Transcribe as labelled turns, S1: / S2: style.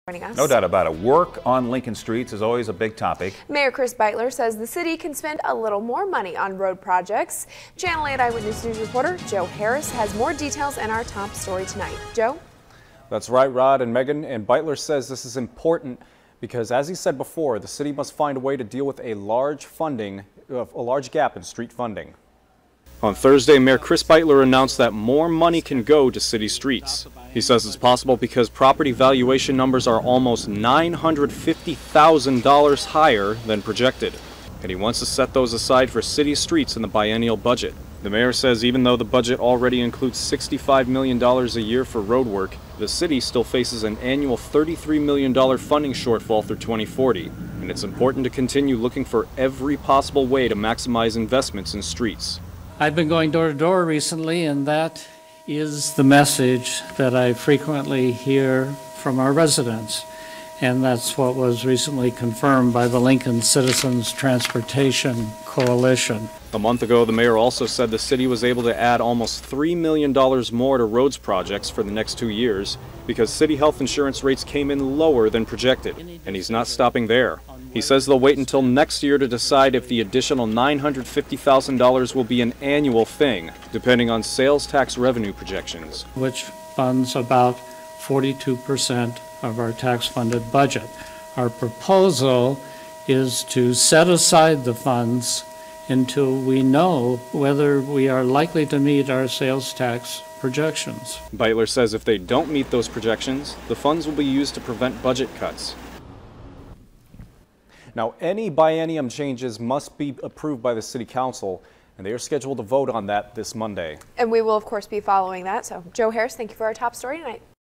S1: Joining us.
S2: No doubt about it. Work on Lincoln streets is always a big topic.
S1: Mayor Chris Beitler says the city can spend a little more money on road projects. Channel 8 Eyewitness News reporter Joe Harris has more details in our top story tonight. Joe?
S3: That's right, Rod and Megan. And Beitler says this is important because, as he said before, the city must find a way to deal with a large gap in street funding. On Thursday, Mayor Chris Beitler announced that more money can go to city streets. He says it's possible because property valuation numbers are almost $950,000 higher than projected, and he wants to set those aside for city streets in the biennial budget. The mayor says even though the budget already includes $65 million a year for road work, the city still faces an annual $33 million funding shortfall through 2040, and it's important to continue looking for every possible way to maximize investments in streets.
S4: I've been going door to door recently, and that is the message that I frequently hear from our residents. And that's what was recently confirmed by the Lincoln Citizens Transportation Coalition.
S3: A month ago, the mayor also said the city was able to add almost $3 million more to roads projects for the next 2 years because city health insurance rates came in lower than projected. And he's not stopping there. He says they'll wait until next year to decide if the additional $950,000 will be an annual thing, depending on sales tax revenue projections.
S4: Which funds about 42% of our tax-funded budget. Our proposal is to set aside the funds until we know whether we are likely to meet our sales tax projections.
S3: Beitler says if they don't meet those projections, the funds will be used to prevent budget cuts. Now, any biennium changes must be approved by the City Council, and they are scheduled to vote on that this Monday.
S1: And we will, of course, be following that. So, Joe Harris, thank you for our top story tonight.